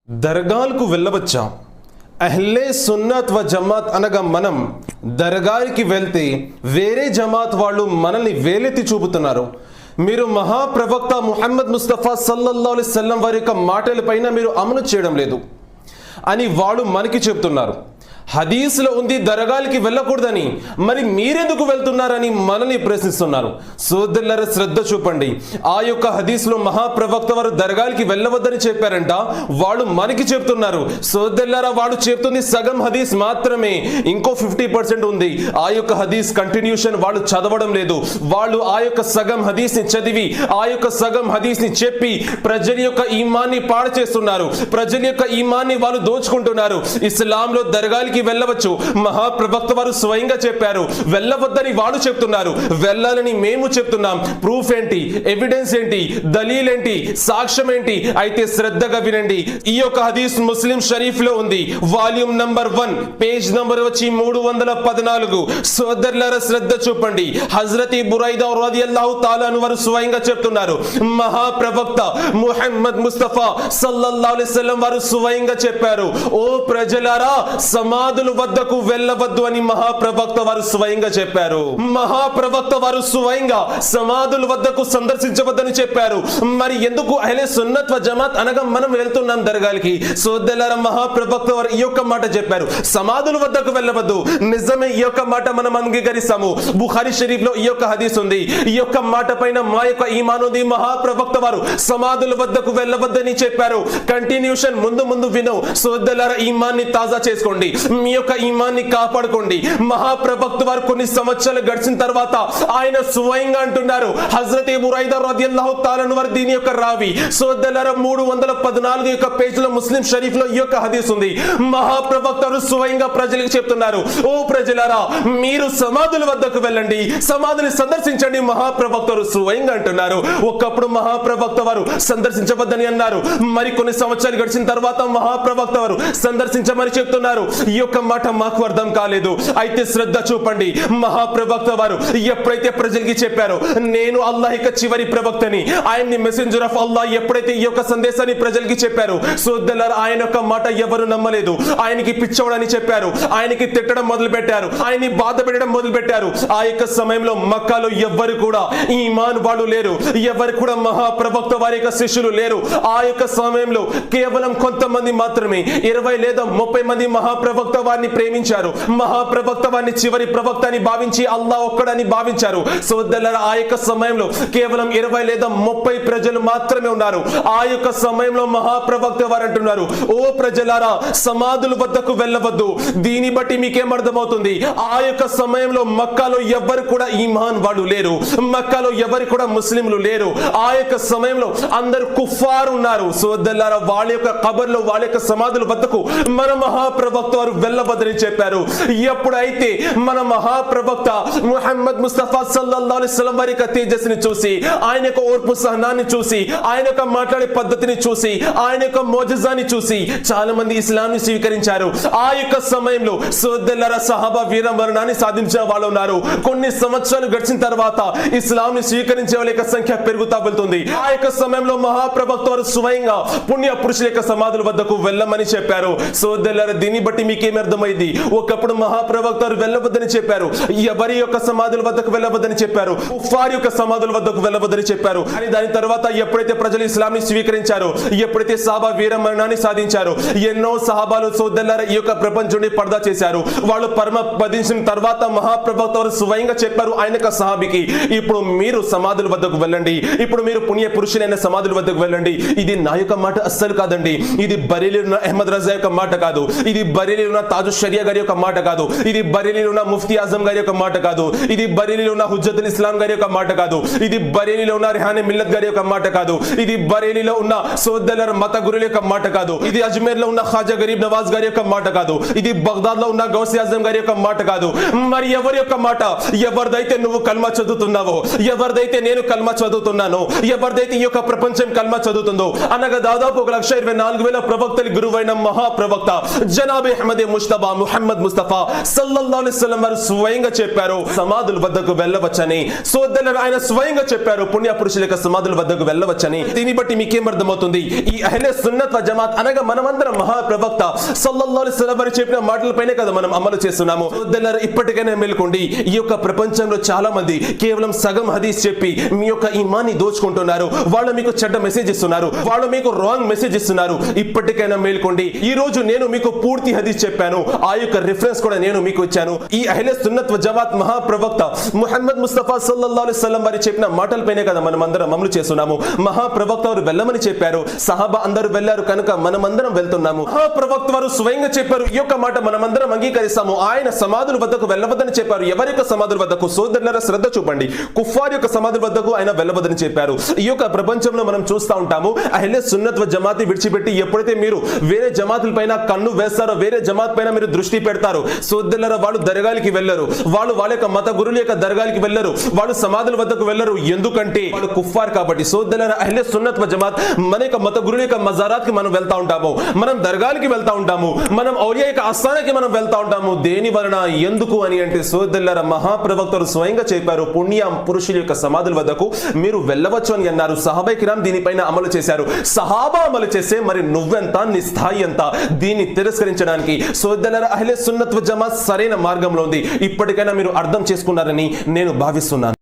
దర్గాలకు వెళ్ళవచ్చా? అహ్లే సున్నత్ వ జమాత్ అనగా మనం దర్గాకి వెళ్తే వేరే జమాత్ వాళ్ళు మనల్ని వేలెత్తి చూపుతున్నారు. మీరు మహాప్రవక్త ముహమ్మద్ ముస్తఫా సల్లల్లాహు అలైహి వసల్లం వారి యొక్క మాటలపైన మీరు అమలు చేయడం లేదు అని వాళ్ళు మనకి చెప్తున్నారు. హదీస్లో ఉంది దర్గాలకి వెళ్ళకూడదని, మరి మీరెందుకు వెళ్తున్నారని మనల్ని ప్రశ్నిస్తున్నారు. సోదరులారా, శ్రద్ధ చూపండి. ఆ యొక్క హదీస్లో మహాప్రవక్త వారు దర్గాలకి వెళ్ళవద్దని చెప్పారంట, వాళ్ళు మనకి చెప్తున్నారు. సోదరులారా, వాళ్ళు చెప్తుంది సగం హదీస్ మాత్రమే, ఇంకో 50% ఉంది. ఆ యొక్క హదీస్ కంటిన్యూషన్ వాళ్ళు చదవడం లేదు. వాళ్ళు ఆ యొక్క సగం హదీస్ని చదివి ఆ యొక్క సగం హదీస్ని చెప్పి ప్రజల యొక్క ఈమాన్ని పాడు చేస్తున్నారు. ప్రజల యొక్క ఈమాన్ని వాళ్ళు దోచుకుంటున్నారు. ఇస్లాంలో దర్గాలకి వెళ్ళవచ్చు, మహాప్రవక్త వారు స్వయంగా చెప్పారు. వెళ్ళవద్దని వాడు చెప్తున్నారు, వెళ్ళాలని మేము చెప్తున్నాం. ప్రూఫ్ ఏంటి? ఎవిడెన్స్ ఏంటి? దలీల్ ఏంటి? సాక్ష్యం ఏంటి? అయితే శ్రద్ధగా వినండి. ఈ యొక్క హదీస్ ముస్లిం షరీఫ్ లో ఉంది, వాల్యూమ్ నంబర్ 1, పేజ్ నంబర్ వచ్చి 314. సోదరులారా, శ్రద్ధ చూపండి. హజరత్ బురైదా రదియల్లాహు తఆలా అన్హు వారు స్వయంగా చెప్తున్నారు, మహాప్రవక్త ముహమ్మద్ ముస్తఫా సల్లల్లాహు అలైహి వసల్లం వారు స్వయంగా చెప్పారు, ఓ ప్రజలారా, సమాధుల వద్దకు వెళ్ళవద్దు అని మహాప్రవక్త వారు స్వయంగా చెప్పారు. మహాప్రవక్త వారు స్వయంగా సమాధుల వద్దకు సందర్శించవద్దని చెప్పారు. మరి ఎందుకు అహ్లే సున్నత్ వ జమాత్ అనగా మనం వెళ్తున్నాం దర్గాలకి? సోదరులారా, మహాప్రవక్త వారు ఈ యొక్క మాట చెప్పారు, సమాధుల వద్దకు వెళ్ళవద్దు. నిజమే, ఈ యొక్క మాట మనం అంగీకరిస్తాము. బుఖారీ షరీఫ్ లో ఈ యొక్క హదీస్ ఉంది. ఈ యొక్క మాట పైన మా యొక్క ఈమాన్ ఉంది. మహాప్రవక్త వారు సమాధుల వద్దకు వెళ్ళవద్దని చెప్పారు. కంటిన్యూషన్ ముందు విను. సోదరులారా, ఈమాన్ని తాజా చేసుకోండి, మీ యొక్క ఈమాన్ని కాపాడుకోండి. మహాప్రవక్త వారు కొన్ని సంవత్సరాలు గడిచిన తర్వాత ఆయన స్వయంగా అంటున్నారు, హజరత్ బురైదా రదియల్లాహు తఆలా అన్హు వారు దీని యొక్క రావి. సోదరులారా, 314 యొక్క పేజ్ లో ముస్లిం షరీఫ్ లో ఈ యొక్క హదీస్ ఉంది. మహాప్రవక్త వారు స్వయంగా ప్రజలకు చెప్తున్నారు, ఓ ప్రజలారా, మీరు సమాధుల వద్దకు వెళ్ళండి, సమాధిని సందర్శించండి. మహాప్రవక్త వారు స్వయంగా అంటున్నారు. ఒకప్పుడు మహాప్రవక్త వారు సందర్శించవద్దని అన్నారు, మరి కొన్ని సంవత్సరాలు గడిచిన తర్వాత మహాప్రవక్త వారు సందర్శించమని చెప్తున్నారు. ఈ యొక్క మాట మాకు అర్థం కాలేదు. అయితే శ్రద్ధ చూపండి. మహాప్రవక్త వారు ఎప్పుడైతే ప్రజలకి చెప్పారో, నేను అల్లాహ్ యొక్క చివరి ప్రవక్తని, ఆయన్ని మెసెంజర్ ఆఫ్ అల్లాహ్, ఎప్పుడైతే ఈ యొక్క సందేశాన్ని ప్రజలకి చెప్పారు, సోదరులారా, ఆయన యొక్క మాట ఎవరు నమ్మలేదు. ఆయనకి పిచ్చోడని చెప్పారు, ఆయనకి తిట్టడం మొదలు పెట్టారు, ఆయన్ని బాధ పెట్టడం మొదలు పెట్టారు. ఆ యొక్క సమయంలో మక్కాలో ఎవ్వరు కూడా ఈమాన్ వాళ్ళు లేరు, ఎవరు కూడా మహాప్రవక్త వారి యొక్క శిష్యులు లేరు. ఆ యొక్క సమయంలో కేవలం కొంతమంది మాత్రమే, 20 లేదా 30 మంది మహాప్రవక్త వారిని ప్రేమించారు. మహాప్రవక్త వారిని చివరి ప్రవక్త అని భావించి అల్లాహ్ ఒక్కడని భావించారు. సోదరులారా, ఆ యొక్క సమయంలో కేవలం 20 లేదా 30 ప్రజలు మాత్రమే ఉన్నారు. ఆ యొక్క సమయంలో మహాప్రవక్త వారు అంటున్నారు, ఓ ప్రజలారా, సమాధుల వద్దకు వెళ్ళవద్దు. దీన్ని బట్టి మీకేం అర్థమవుతుంది? ఆ యొక్క సమయంలో మక్కాలో ఎవ్వరు కూడా ఈమాన్ వాళ్ళు లేరు, మక్కాలో ఎవరు కూడా ముస్లింలు లేరు. ఆ యొక్క సమయంలో అందరు కుఫార్ ఉన్నారు. సోదరులారా, వాళ్ళ యొక్క ఖబర్లో, వాళ్ళ యొక్క సమాధుల వద్దకు మన మహాప్రవక్త వారు వెళ్ళవద్దని చెప్పారు. ఎప్పుడైతే మన మహాప్రవక్త ముహమ్మద్ ముస్తఫా సల్లల్లాహు అలైహి వసల్లం వారి యొక్క తేజస్సుని చూసి, ఆయన యొక్క ఓర్పు సహనాన్ని చూసి, ఆయన యొక్క మాట్లాడే పద్ధతిని చూసి, ఆయన యొక్క మోజజాని చూసి చాలా మంది ఇస్లాంని స్వీకరించారు. ఆ యొక్క సమయంలో సోదరులారా, సహాబా వీర మరణాన్ని సాధించిన వాళ్ళు ఉన్నారు. కొన్ని సంవత్సరాలు గడిచిన తర్వాత ఇస్లాంని స్వీకరించే వాళ్ళ యొక్క సంఖ్య పెరుగుతా వెళ్తుంది. ఆ యొక్క సమయంలో మహాప్రవక్త వారు స్వయంగా పుణ్య పురుషుల యొక్క సమాధుల వద్దకు వెళ్ళమని చెప్పారు. సోదరులారా, దీన్ని బట్టి మీకేమి అర్థమైంది? ఒకప్పుడు మహాప్రవక్త వారు వెళ్ళవద్దని చెప్పారు, ఎవరి యొక్క సమాధుల వద్దకు వెళ్ళవద్దని చెప్పారు, కుఫార్ యొక్క సమాధుల వద్దకు వెళ్ళవద్దని చెప్పారు. అని దాని తర్వాత ఎప్పుడైతే ప్రజలు ఇస్లాంని స్వీకరించారో, ఎప్పుడైతే సహాబా వీర మరణాన్ని సాధించారో, ఎన్నో సహాబాలు సోదరులారా ఈ యొక్క ప్రపంచాన్ని పర్దా చేశారు. వాళ్ళు పరమపదించిన తర్వాత మహాప్రవక్త వారు స్వయంగా చెప్పారు ఆయన యొక్క సహాబికి, ఇప్పుడు మీరు సమాధుల వద్దకు వెళ్ళండి, ఇప్పుడు మీరు పుణ్య పురుషులైన సమాధుల వద్దకు వెళ్ళండి. ఇది నా యొక్క మాట అస్సలు కాదండి, ఇది బరేలీలో ఉన్న అహ్మద్ రజా యొక్క మాట కాదు, ఇది బరేలీలో ఉన్న తాజు షరియా గారి యొక్క మాట కాదు, ఇది బరేలీలో ఉన్న ముఫ్తీ ఆజం గారి యొక్క మాట కాదు, ఇది బరేలీలో ఉన్న హుజ్జతుల్ ఇస్లాం గారి యొక్క మాట కాదు, ఇది బరేలీలో ఉన్న రిహానే మిల్లత్ గారి యొక్క మాట కాదు, ఇది బరేలీలో ఉన్న సోదరుల మత గురుల యొక్క మాట కాదు, ఇది అజ్మీర్ లో ఉన్న ఖాజా గరీబ్ నవాజ్ గారి యొక్క మాట కాదు, ఇది బగ్దాద్ లో ఉన్న గౌసి ఆజం గారి యొక్క మాట కాదు. మరి ఎవరి యొక్క మాట? ఎవరిదైతే నువ్వు కల్మా చదువుతున్నావో, ఎవరిదైతే నేను కల్మా చదువుతున్నానో, ఎవరిదైతే ఈ యొక్క ప్రపంచం కల్మా చదువుతుందో, అనగా దాదాపు 1,24,000 ప్రవక్తలు గురువైన మహాప్రవక్త జనాబే అహ్మద్ ముజ్తబా ముహమ్మద్ ముస్తఫా సల్లల్లాహు అలైహి వసల్లం వారు స్వయంగా చెప్పారు సమాధుల వద్దకు వెళ్ళవచ్చని. సోదరులారా, ఆయన స్వయంగా చెప్పారు పుణ్య పురుషుల యొక్క సమాధుల వద్దకు వెళ్ళవచ్చని. దీన్ని బట్టి మీకేం అర్థమవుతుంది? ఈ అహ్లే సున్నత్ వ జమాత్ అనగా మనమందరం మహాప్రవక్త సల్లల్లాహు అలైహి వసల్లం వారు చెప్పిన మాటలపైనే కదా మనం అమలు చేస్తున్నాము. సోదరులారా, ఇప్పటికైనా మేల్కోండి. ఈ యొక్క ప్రపంచంలో చాలా మంది కేవలం సగం హదీస్ చెప్పి మీ యొక్క ఈమాన్ని దోచుకుంటున్నారు. వాళ్ళు మీకు చెడ్డ మెసేజ్ ఇస్తున్నారు, వాళ్ళు మీకు రాంగ్ మెసేజ్ ఇస్తున్నారు. ఇప్పటికైనా మేల్కోండి. ఈ రోజు నేను మీకు పూర్తి హదీస్ చెప్పాను, ఆ యొక్క రిఫరెన్స్ కూడా నేను మీకు ఇచ్చాను. ఈ అహ్లే సున్నత్ వ జమాత్ మహాప్రవక్త ముహమ్మద్ ముస్తఫా సల్లల్లాహు అలైహి వసల్లం వారు చెప్పిన మాటలపైనే కదా మనం అందరం అమలు చేస్తున్నాము. మహాప్రవక్త వారు వెళ్ళమని చెప్పారు, సహాబా అందరూ వెళ్ళారు కనుక మనమందరం వెళ్తున్నాము. మహాప్రవక్త వారు స్వయంగా చెప్పారు, ఈ యొక్క మాట మనమందరం అంగీకరిస్తాము. ఆయన సమాధుల వద్దకు వెళ్ళవద్దని చెప్పారు. ఎవరి యొక్క సమాధుల వద్దకు? సోదరులారా, శ్రద్ధ చూపండి. కుఫార్ యొక్క సమాధుల వద్దకు ఆయన వెళ్ళవద్దని చెప్పారు. ఈ యొక్క ప్రపంచంలో మనం చూస్తూ ఉంటాము, అహ్లే సున్నత్ వ జమాత్ విడిచిపెట్టి ఎప్పుడైతే మీరు వేరే జమాతుల పైన కన్ను వేస్తారో, వేరే జమాత్ పైన మీరు దృష్టి పెడతారు, సోదరులారా, వాళ్ళు దర్గాలకి వెళ్ళరు, వాళ్ళు వాళ్ళ యొక్క మత గురుల యొక్క దర్గాలకి వెళ్ళరు, వాళ్ళు సమాధుల వద్దకు వెళ్ళరు. ఎందుకంటే వాళ్ళు కుఫార్ కాబట్టి. సోదరులారా, అహ్లే సున్నత్ వ జమాత్ మన యొక్క మత గురుల యొక్క మజారాత్ కి మనం వెళ్తా ఉంటాము, మనం దర్గాలకి వెళ్తా ఉంటాము, మనం ఔలియా యొక్క ఆస్థానాకి మనం వెళ్తా ఉంటాము. దేని వలన, ఎందుకు అని అంటే సోదరులారా, మహాప్రవక్తలు స్వయంగా చెప్పారు పుణ్య పురుషుల యొక్క సమాధుల వద్దకు మీరు వెళ్ళవచ్చు అని అన్నారు. సహాబా కిరామ్ దీనిపైన అమలు చేశారు. సహాబా అమలు చేస్తే మరి నువ్వెంత, నీ స్థాయి ఎంత దీన్ని తిరస్కరించడానికి? సోదరులారా, అహ్లే సున్నత్ వ జమాత్ సరైన మార్గంలో ఉంది. ఇప్పటికైనా మీరు అర్థం చేసుకున్నారని నేను భావిస్తున్నాను.